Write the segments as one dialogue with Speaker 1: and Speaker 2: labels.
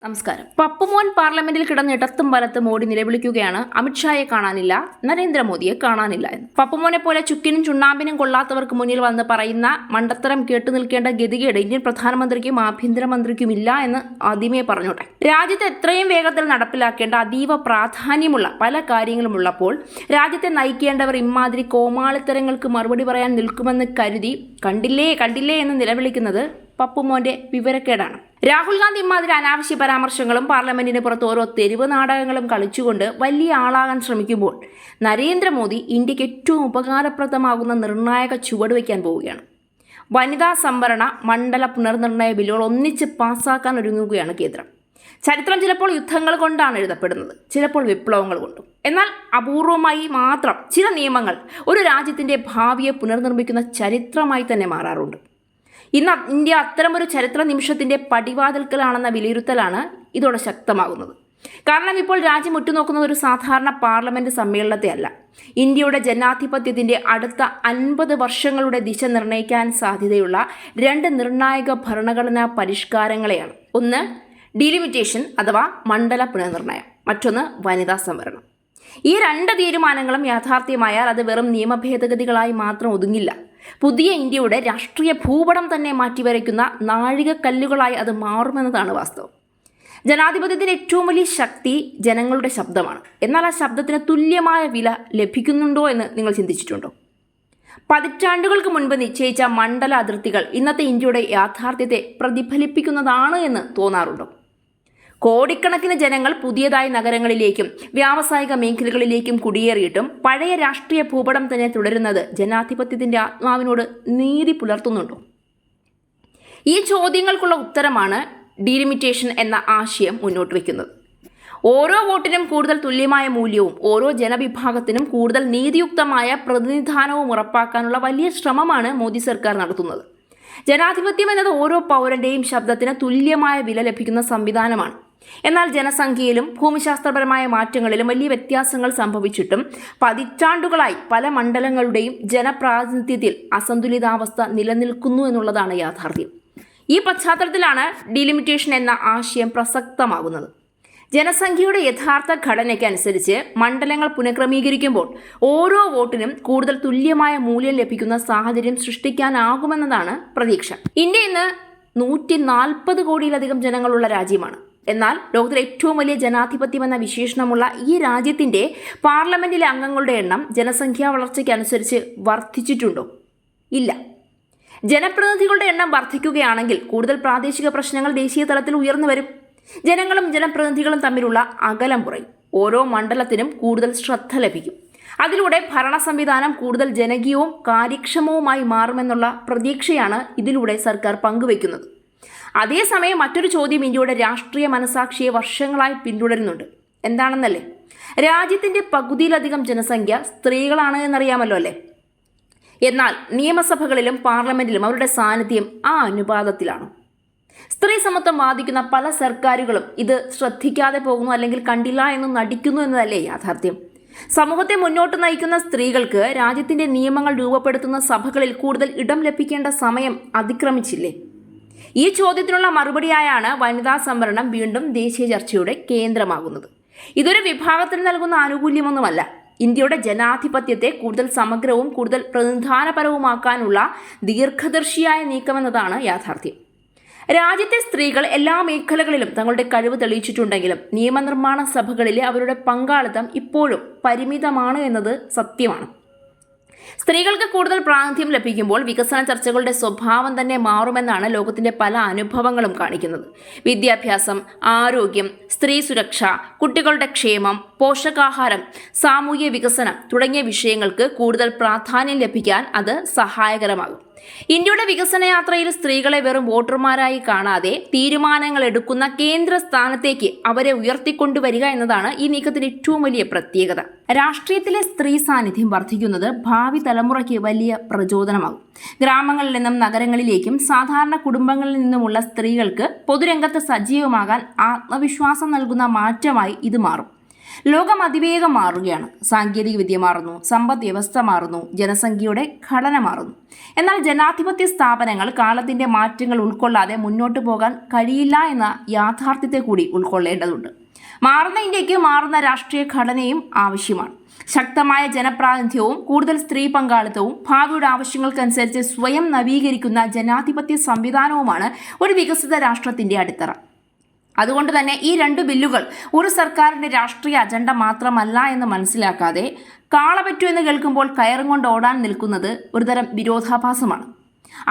Speaker 1: നമസ്കാരം. പപ്പുമോൻ പാർലമെന്റിൽ കിടന്ന് ഇടത്തും വലത്തും ഓടി നിലവിളിക്കുകയാണ് അമിത്ഷായെ കാണാനില്ല, നരേന്ദ്രമോദിയെ കാണാനില്ല എന്ന്. പപ്പുമോനെ പോലെ ചുക്കിനും ചുണ്ണാമ്പിനും കൊള്ളാത്തവർക്ക് മുന്നിൽ വന്ന് പറയുന്ന മണ്ടത്തരം കേട്ടു നിൽക്കേണ്ട ഗതികേട് ഇന്ത്യൻ പ്രധാനമന്ത്രിക്കും ആഭ്യന്തരമന്ത്രിക്കും ഇല്ല എന്ന് ആദ്യമേ പറഞ്ഞോട്ടെ. രാജ്യത്ത് എത്രയും വേഗത്തിൽ നടപ്പിലാക്കേണ്ട അതീവ പ്രാധാന്യമുള്ള പല കാര്യങ്ങളും ഉള്ളപ്പോൾ രാജ്യത്തെ നയിക്കേണ്ടവർ ഇമാതിരി കോമാളിത്തരങ്ങൾക്ക് മറുപടി പറയാൻ നിൽക്കുമെന്ന് കരുതി കണ്ടില്ലേ എന്ന് നിലവിളിക്കുന്നത് പപ്പുമോന്റെ വിവരക്കേടാണ്. രാഹുൽ ഗാന്ധി ഇമാതിരി അനാവശ്യ പരാമർശങ്ങളും പാർലമെന്റിന് പുറത്ത് ഓരോ തെരുവ് നാടകങ്ങളും കളിച്ചുകൊണ്ട് വലിയ ആളാകാൻ ശ്രമിക്കുമ്പോൾ നരേന്ദ്രമോദി ഇന്ത്യക്ക് ഏറ്റവും ഉപകാരപ്രദമാകുന്ന നിർണായക ചുവടുവയ്ക്കാൻ പോവുകയാണ്. വനിതാ സംവരണ മണ്ഡല പുനർനിർണയ ബില്ലുകൾ ഒന്നിച്ച് പാസ്സാക്കാൻ ഒരുങ്ങുകയാണ് കേന്ദ്രം. ചരിത്രം ചിലപ്പോൾ യുദ്ധങ്ങൾ കൊണ്ടാണ് എഴുതപ്പെടുന്നത്, ചിലപ്പോൾ വിപ്ലവങ്ങൾ കൊണ്ടും. എന്നാൽ അപൂർവമായി മാത്രം ചില നിയമങ്ങൾ ഒരു രാജ്യത്തിന്റെ ഭാവിയെ പുനർനിർമ്മിക്കുന്ന ചരിത്രമായി തന്നെ മാറാറുണ്ട്. ഇന്ന് ഇന്ത്യ അത്തരമൊരു ചരിത്ര നിമിഷത്തിന്റെ പടിവാതിൽക്കലാണെന്ന വിലയിരുത്തലാണ് ഇതോടെ ശക്തമാകുന്നത്. കാരണം ഇപ്പോൾ രാജ്യം ഉറ്റുനോക്കുന്നത് ഒരു സാധാരണ പാർലമെന്റ് സമ്മേളനത്തെ അല്ല, ഇന്ത്യയുടെ ജനാധിപത്യത്തിന്റെ അടുത്ത 50 വർഷങ്ങളുടെ ദിശ നിർണ്ണയിക്കാൻ സാധ്യതയുള്ള 2 നിർണായക ഭരണഘടനാ പരിഷ്കാരങ്ങളെയാണ്. ഒന്ന് ഡീലിമിറ്റേഷൻ അഥവാ മണ്ഡല പുനർനിർണയം, മറ്റൊന്ന് വനിതാ സംവരണം. ഈ 2 തീരുമാനങ്ങളും യാഥാർത്ഥ്യമായാൽ അത് വെറും നിയമഭേദഗതികളായി മാത്രം ഒതുങ്ങില്ല. പുതിയ ഇന്ത്യയുടെ രാഷ്ട്രീയ ഭൂപടം തന്നെ മാറ്റിവരയ്ക്കുന്ന നാഴികക്കല്ലുകളായി അത് മാറുമെന്നതാണ് വാസ്തവം. ജനാധിപത്യത്തിന്റെ ഏറ്റവും വലിയ ശക്തി ജനങ്ങളുടെ ശബ്ദമാണ്. എന്നാൽ ആ ശബ്ദത്തിന് തുല്യമായ വില ലഭിക്കുന്നുണ്ടോ എന്ന് നിങ്ങൾ ചിന്തിച്ചിട്ടുണ്ടോ? പതിറ്റാണ്ടുകൾക്ക് മുൻപ് നിശ്ചയിച്ച മണ്ഡല അതിർത്തികൾ ഇന്നത്തെ ഇന്ത്യയുടെ യാഥാർത്ഥ്യത്തെ പ്രതിഫലിപ്പിക്കുന്നതാണ് എന്ന് തോന്നാറുണ്ടോ? കോടിക്കണക്കിന് ജനങ്ങൾ പുതിയതായി നഗരങ്ങളിലേക്കും വ്യാവസായിക മേഖലകളിലേക്കും കുടിയേറിയിട്ടും പഴയ രാഷ്ട്രീയ ഭൂപടം തന്നെ തുടരുന്നത് ജനാധിപത്യത്തിന്റെ ആത്മാവിനോട് നീതി പുലർത്തുന്നുണ്ടോ? ഈ ചോദ്യങ്ങൾക്കുള്ള ഉത്തരമാണ് ഡീലിമിറ്റേഷൻ എന്ന ആശയം മുന്നോട്ട് വയ്ക്കുന്നത്. ഓരോ വോട്ടിനും കൂടുതൽ തുല്യമായ മൂല്യവും ഓരോ ജനവിഭാഗത്തിനും കൂടുതൽ നീതിയുക്തമായ പ്രതിനിധാനവും ഉറപ്പാക്കാനുള്ള വലിയ ശ്രമമാണ് മോദി സർക്കാർ നടത്തുന്നത്. ജനാധിപത്യം എന്നത് ഓരോ പൗരന്റെയും ശബ്ദത്തിന് തുല്യമായ വില ലഭിക്കുന്ന സംവിധാനമാണ്. എന്നാൽ ജനസംഖ്യയിലും ഭൂമിശാസ്ത്രപരമായ മാറ്റങ്ങളിലും വലിയ വ്യത്യാസങ്ങൾ സംഭവിച്ചിട്ടും പതിറ്റാണ്ടുകളായി പല മണ്ഡലങ്ങളുടെയും ജനപ്രാതിനിധ്യത്തിൽ അസന്തുലിതാവസ്ഥ നിലനിൽക്കുന്നു എന്നുള്ളതാണ് യാഥാർത്ഥ്യം. ഈ പശ്ചാത്തലത്തിലാണ് ഡീലിമിറ്റേഷൻ എന്ന ആശയം പ്രസക്തമാകുന്നത്. ജനസംഖ്യയുടെ യഥാർത്ഥ ഘടനയ്ക്കനുസരിച്ച് മണ്ഡലങ്ങൾ പുനഃക്രമീകരിക്കുമ്പോൾ ഓരോ വോട്ടിനും കൂടുതൽ തുല്യമായ മൂല്യം ലഭിക്കുന്ന സാഹചര്യം സൃഷ്ടിക്കാനാകുമെന്നതാണ് പ്രതീക്ഷ. ഇന്ത്യ ഇന്ന് 140 കോടിയിലധികം ജനങ്ങളുള്ള രാജ്യമാണ്. എന്നാൽ ലോകത്തിലെ ഏറ്റവും വലിയ ജനാധിപത്യം എന്ന വിശേഷണമുള്ള ഈ രാജ്യത്തിന്റെ പാർലമെന്റിലെ അംഗങ്ങളുടെ എണ്ണം ജനസംഖ്യാ വളർച്ചയ്ക്കനുസരിച്ച് വർദ്ധിച്ചിട്ടുണ്ടോ? ഇല്ല. ജനപ്രതിനിധികളുടെ എണ്ണം വർദ്ധിക്കുകയാണെങ്കിൽ കൂടുതൽ പ്രാദേശിക പ്രശ്നങ്ങൾ ദേശീയ തലത്തിൽ ഉയർന്നു വരും. ജനങ്ങളും ജനപ്രതിനിധികളും തമ്മിലുള്ള അകലം കുറയും. ഓരോ മണ്ഡലത്തിനും കൂടുതൽ ശ്രദ്ധ ലഭിക്കും. അതിലൂടെ ഭരണ സംവിധാനം കൂടുതൽ ജനകീയവും കാര്യക്ഷമവുമായി മാറുമെന്നുള്ള പ്രതീക്ഷയാണ് ഇതിലൂടെ സർക്കാർ പങ്കുവയ്ക്കുന്നത്. അതേസമയം മറ്റൊരു ചോദ്യം ഇന്ത്യയുടെ രാഷ്ട്രീയ മനസാക്ഷിയെ വർഷങ്ങളായി പിന്തുടരുന്നുണ്ട്. എന്താണെന്നല്ലേ? രാജ്യത്തിന്റെ പകുതിയിലധികം ജനസംഖ്യ സ്ത്രീകളാണ് എന്നറിയാമല്ലോ അല്ലേ? എന്നാൽ നിയമസഭകളിലും പാർലമെന്റിലും അവരുടെ സാന്നിധ്യം ആ അനുപാതത്തിലാണ്. സ്ത്രീ സമത്വം വാദിക്കുന്ന പല സർക്കാരുകളും ഇത് ശ്രദ്ധിക്കാതെ പോകുന്നു, അല്ലെങ്കിൽ കണ്ടില്ല എന്ന് നടിക്കുന്നു എന്നതല്ലേ യാഥാർത്ഥ്യം? സമൂഹത്തെ മുന്നോട്ട് നയിക്കുന്ന സ്ത്രീകൾക്ക് രാജ്യത്തിന്റെ നിയമങ്ങൾ രൂപപ്പെടുത്തുന്ന സഭകളിൽ കൂടുതൽ ഇടം ലഭിക്കേണ്ട സമയം അതിക്രമിച്ചില്ലേ? ഈ ചോദ്യത്തിനുള്ള മറുപടിയായാണ് വനിതാ സംവരണം വീണ്ടും ദേശീയ ചർച്ചയുടെ കേന്ദ്രമാകുന്നത്. ഇതൊരു വിഭാഗത്തിന് നൽകുന്ന ആനുകൂല്യമൊന്നുമല്ല. ഇന്ത്യയുടെ ജനാധിപത്യത്തെ കൂടുതൽ സമഗ്രവും കൂടുതൽ പ്രതിനിധാനപരവുമാക്കാനുള്ള ദീർഘദർശിയായ നീക്കമെന്നതാണ് യാഥാർത്ഥ്യം. രാജ്യത്തെ സ്ത്രീകൾ എല്ലാ മേഖലകളിലും തങ്ങളുടെ കഴിവ് തെളിയിച്ചിട്ടുണ്ടെങ്കിലും നിയമനിർമ്മാണ സഭകളിലെ അവരുടെ പങ്കാളിത്തം ഇപ്പോഴും പരിമിതമാണ് എന്നത് സത്യമാണ്. സ്ത്രീകൾക്ക് കൂടുതൽ പ്രാതിനിധ്യം ലഭിക്കുമ്പോൾ വികസന ചർച്ചകളുടെ സ്വഭാവം തന്നെ മാറുമെന്നാണ് ലോകത്തിന്റെ പല അനുഭവങ്ങളും കാണിക്കുന്നത്. വിദ്യാഭ്യാസം, ആരോഗ്യം, സ്ത്രീ സുരക്ഷ, കുട്ടികളുടെ ക്ഷേമം, പോഷകാഹാരം, സാമൂഹ്യ വികസനം തുടങ്ങിയ വിഷയങ്ങൾക്ക് കൂടുതൽ പ്രാധാന്യം ലഭിക്കാൻ അത് സഹായകരമാകും. ഇന്ത്യയുടെ വികസന യാത്രയിൽ സ്ത്രീകളെ വെറും വോട്ടർമാരായി കാണാതെ തീരുമാനങ്ങൾ എടുക്കുന്ന കേന്ദ്ര സ്ഥാനത്തേക്ക് അവരെ ഉയർത്തിക്കൊണ്ടുവരിക എന്നതാണ് ഈ നീക്കത്തിന്റെ ഏറ്റവും വലിയ പ്രത്യേകത. രാഷ്ട്രീയത്തിലെ സ്ത്രീ സാന്നിധ്യം വർദ്ധിക്കുന്നത് ഭാവി തലമുറയ്ക്ക് വലിയ പ്രചോദനമാകും. ഗ്രാമങ്ങളിൽ നിന്നും നഗരങ്ങളിലേക്കും സാധാരണ കുടുംബങ്ങളിൽ നിന്നുമുള്ള സ്ത്രീകൾക്ക് പൊതുരംഗത്ത് സജീവമാകാൻ ആത്മവിശ്വാസം നൽകുന്ന മാറ്റമായി ഇത് മാറും. ലോകം അതിവേഗം മാറുകയാണ്. സാങ്കേതിക വിദ്യ മാറുന്നു, സമ്പദ് വ്യവസ്ഥ മാറുന്നു, ജനസംഖ്യയുടെ ഘടന മാറുന്നു. എന്നാൽ ജനാധിപത്യ സ്ഥാപനങ്ങൾ കാലത്തിന്റെ മാറ്റങ്ങൾ ഉൾക്കൊള്ളാതെ മുന്നോട്ട് പോകാൻ കഴിയില്ല എന്ന യാഥാർത്ഥ്യത്തെ കൂടി ഉൾക്കൊള്ളേണ്ടതുണ്ട്. മാറുന്ന ഇന്ത്യക്ക് മാറുന്ന രാഷ്ട്രീയ ഘടനയും ആവശ്യമാണ്. ശക്തമായ ജനപ്രാതിനിധ്യവും കൂടുതൽ സ്ത്രീ പങ്കാളിത്തവും ഭാവിയുടെ ആവശ്യങ്ങൾക്കനുസരിച്ച് സ്വയം നവീകരിക്കുന്ന ജനാധിപത്യ സംവിധാനവുമാണ് ഒരു വികസിത രാഷ്ട്രത്തിന്റെ അടിത്തറ. അതുകൊണ്ട് തന്നെ ഈ രണ്ട് ബില്ലുകൾ ഒരു സർക്കാരിന്റെ രാഷ്ട്രീയ അജണ്ട മാത്രമല്ല എന്ന് മനസ്സിലാക്കാതെ കാളപറ്റു എന്ന് കേൾക്കുമ്പോൾ കയറും കൊണ്ട് ഓടാൻ നിൽക്കുന്നത് ഒരുതരം വിരോധാഭാസമാണ്.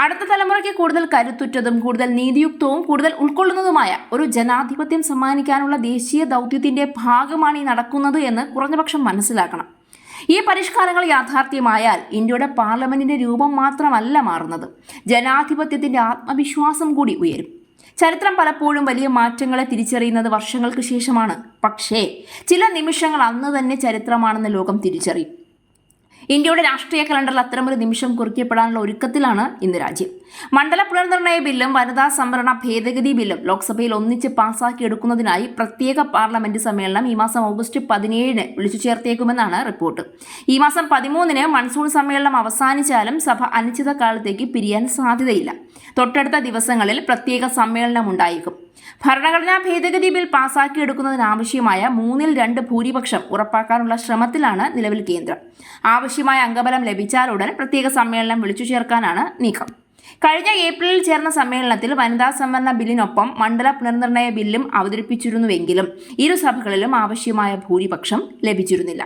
Speaker 1: അടുത്ത തലമുറയ്ക്ക് കൂടുതൽ കരുത്തുറ്റതും കൂടുതൽ നീതിയുക്തവും കൂടുതൽ ഉൾക്കൊള്ളുന്നതുമായ ഒരു ജനാധിപത്യം സമ്മാനിക്കാനുള്ള ദേശീയ ദൗത്യത്തിന്റെ ഭാഗമാണ് ഈ നടക്കുന്നത് എന്ന് കുറഞ്ഞപക്ഷം മനസ്സിലാക്കണം. ഈ പരിഷ്കാരങ്ങൾ യാഥാർത്ഥ്യമായാൽ ഇന്ത്യയുടെ പാർലമെന്റിന്റെ രൂപം മാത്രമല്ല മാറുന്നത്, ജനാധിപത്യത്തിന്റെ ആത്മവിശ്വാസം കൂടി ഉയരും. ചരിത്രം പലപ്പോഴും വലിയ മാറ്റങ്ങളെ തിരിച്ചറിയുന്നത് വർഷങ്ങൾക്ക് ശേഷമാണ്. പക്ഷേ ചില നിമിഷങ്ങൾ അന്ന് തന്നെ ചരിത്രമാണെന്ന് ലോകം തിരിച്ചറിയും. ഇന്ത്യയുടെ രാഷ്ട്രീയ കലണ്ടറിൽ അത്തരമൊരു നിമിഷം കുറിക്കപ്പെടാനുള്ള ഒരുക്കത്തിലാണ് ഇന്ന് രാജ്യം. മണ്ഡല പുനർനിർണയ ബില്ലും വനിതാ സംവരണ ഭേദഗതി ബില്ലും ലോക്സഭയിൽ ഒന്നിച്ച് പാസാക്കിയെടുക്കുന്നതിനായി പ്രത്യേക പാർലമെന്റ് സമ്മേളനം ഈ മാസം ഓഗസ്റ്റ് 17 വിളിച്ചു ചേർത്തേക്കുമെന്നാണ് റിപ്പോർട്ട്. ഈ മാസം 13 മൺസൂൺ സമ്മേളനം അവസാനിച്ചാലും സഭ അനിശ്ചിതകാലത്തേക്ക് പിരിയാൻ സാധ്യതയില്ല. തൊട്ടടുത്ത ദിവസങ്ങളിൽ പ്രത്യേക സമ്മേളനം ഉണ്ടായേക്കും. ഭരണഘടനാ ഭേദഗതി ബിൽ പാസാക്കിയെടുക്കുന്നതിനാവശ്യമായ 2/3 ഭൂരിപക്ഷം ഉറപ്പാക്കാനുള്ള ശ്രമത്തിലാണ് നിലവിൽ കേന്ദ്രം. ആവശ്യമായ അംഗബലം ലഭിച്ചാലുടൻ പ്രത്യേക സമ്മേളനം വിളിച്ചു ചേർക്കാനാണ് നീക്കം. കഴിഞ്ഞ ഏപ്രിലിൽ ചേർന്ന സമ്മേളനത്തിൽ വനിതാ സംവരണ ബില്ലിനൊപ്പം മണ്ഡല പുനർനിർണയ ബില്ലും അവതരിപ്പിച്ചിരുന്നുവെങ്കിലും ഇരു സഭകളിലും ആവശ്യമായ ഭൂരിപക്ഷം ലഭിച്ചിരുന്നില്ല.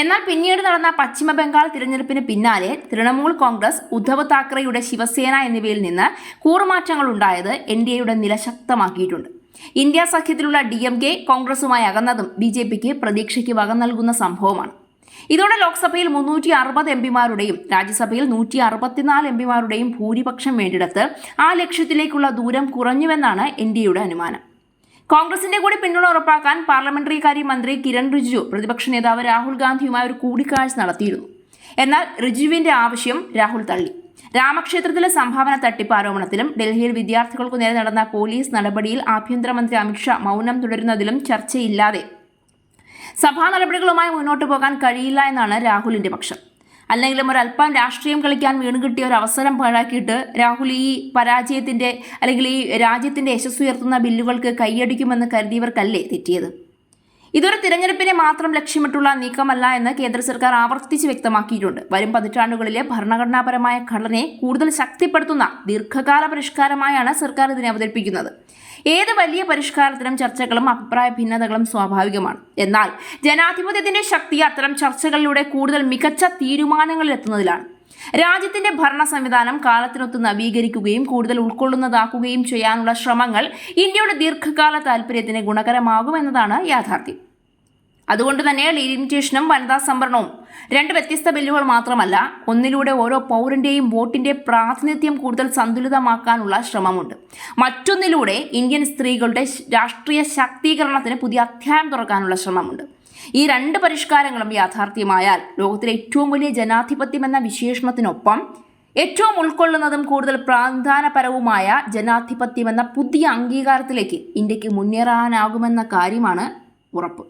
Speaker 1: എന്നാൽ പിന്നീട് നടന്ന പശ്ചിമ ബംഗാൾ തിരഞ്ഞെടുപ്പിന് പിന്നാലെ തൃണമൂൽ കോൺഗ്രസ്, ഉദ്ധവ് താക്കറെയുടെ ശിവസേന എന്നിവയിൽ നിന്ന് കൂറുമാറ്റങ്ങൾ ഉണ്ടായത് എൻഡിഎയുടെ നില ശക്തമാക്കിയിട്ടുണ്ട്. ഇന്ത്യ സഖ്യത്തിലുള്ള DMK കോൺഗ്രസുമായി അകന്നതും BJPക്ക് പ്രതീക്ഷയ്ക്ക് വക നൽകുന്ന സംഭവമാണ്. ഇതോടെ ലോക്സഭയിൽ 360 എംപിമാരുടെയും രാജ്യസഭയിൽ 164 എംപിമാരുടെയും ഭൂരിപക്ഷം വേണ്ടിടത്ത് ആ ലക്ഷ്യത്തിലേക്കുള്ള ദൂരം കുറഞ്ഞുവെന്നാണ് എൻഡിഎയുടെ അനുമാനം. കോൺഗ്രസിന്റെ കൂടി പിന്തുണ ഉറപ്പാക്കാൻ പാർലമെന്ററി കാര്യ മന്ത്രി കിരൺ റിജിജു പ്രതിപക്ഷ നേതാവ് രാഹുൽ ഗാന്ധിയുമായി ഒരു കൂടിക്കാഴ്ച നടത്തിയിരുന്നു. എന്നാൽ റിജിജുവിന്റെ ആവശ്യം രാഹുൽ തള്ളി. രാമക്ഷേത്രത്തിലെ സംഭാവന തട്ടിപ്പ് ആരോപണത്തിലും ഡൽഹിയിൽ വിദ്യാർത്ഥികൾക്കു നേരെ നടന്ന പോലീസ് നടപടിയിൽ ആഭ്യന്തരമന്ത്രി അമിത്ഷാ മൗനം തുടരുന്നതിലും ചർച്ചയില്ലാതെ സഭാ നടപടികളുമായി മുന്നോട്ട് പോകാൻ കഴിയില്ല എന്നാണ് രാഹുലിന്റെ പക്ഷം. അല്ലെങ്കിലും ഒരല്പം രാഷ്ട്രീയം കളിക്കാൻ വീണുകിട്ടിയ ഒരു അവസരം പാഴാക്കിയിട്ട് രാഹുൽ ഈ പരാജയത്തിന്റെ അല്ലെങ്കിൽ ഈ രാജ്യത്തിന്റെ യശസ്സുയർത്തുന്ന ബില്ലുകൾക്ക് കൈയടിക്കുമെന്ന് കരുതിയവർക്കല്ലേ തെറ്റിയത്? ഇതൊരു തിരഞ്ഞെടുപ്പിനെ മാത്രം ലക്ഷ്യമിട്ടുള്ള നീക്കമല്ല എന്ന് കേന്ദ്ര സർക്കാർ ആവർത്തിച്ച് വ്യക്തമാക്കിയിട്ടുണ്ട്. വരും പതിറ്റാണ്ടുകളിലെ ഭരണഘടനാപരമായ ഘടനയെ കൂടുതൽ ശക്തിപ്പെടുത്തുന്ന ദീർഘകാല പരിഷ്കാരമായാണ് സർക്കാർ ഇതിനെ അവതരിപ്പിക്കുന്നത്. ഏത് വലിയ പരിഷ്കാരത്തിനും ചർച്ചകളും അഭിപ്രായ ഭിന്നതകളും സ്വാഭാവികമാണ്. എന്നാൽ ജനാധിപത്യത്തിന്റെ ശക്തി അത്തരം ചർച്ചകളിലൂടെ കൂടുതൽ മികച്ച തീരുമാനങ്ങളിൽ എത്തുന്നതിലാണ്. രാജ്യത്തിന്റെ ഭരണ സംവിധാനം കാലത്തിനൊത്ത് നവീകരിക്കുകയും കൂടുതൽ ഉൾക്കൊള്ളുന്നതാക്കുകയും ചെയ്യാനുള്ള ശ്രമങ്ങൾ ഇന്ത്യയുടെ ദീർഘകാല താൽപര്യത്തിന് ഗുണകരമാകുമെന്നതാണ് യാഥാർത്ഥ്യം. അതുകൊണ്ട് തന്നെ ലിമിറ്റേഷനും വനിതാ സംവരണവും 2 വ്യത്യസ്ത ബില്ലുകൾ മാത്രമല്ല, ഒന്നിലൂടെ ഓരോ പൗരന്റെയും വോട്ടിന്റെ പ്രാതിനിധ്യം കൂടുതൽ സന്തുലിതമാക്കാനുള്ള ശ്രമമുണ്ട്. മറ്റൊന്നിലൂടെ ഇന്ത്യൻ സ്ത്രീകളുടെ രാഷ്ട്രീയ ശാക്തീകരണത്തിന് പുതിയ അധ്യായം തുറക്കാനുള്ള ശ്രമമുണ്ട്. ഈ 2 പരിഷ്കാരങ്ങളും യാഥാർത്ഥ്യമായാൽ ലോകത്തിലെ ഏറ്റവും വലിയ ജനാധിപത്യം എന്ന വിശേഷണത്തിനൊപ്പം ഏറ്റവും ഉൾക്കൊള്ളുന്നതും കൂടുതൽ പ്രാധാന്യപരവുമായ ജനാധിപത്യം എന്ന പുതിയ അംഗീകാരത്തിലേക്ക് ഇന്ത്യക്ക് മുന്നേറാനാകുമെന്ന കാര്യമാണ് ഉറപ്പ്.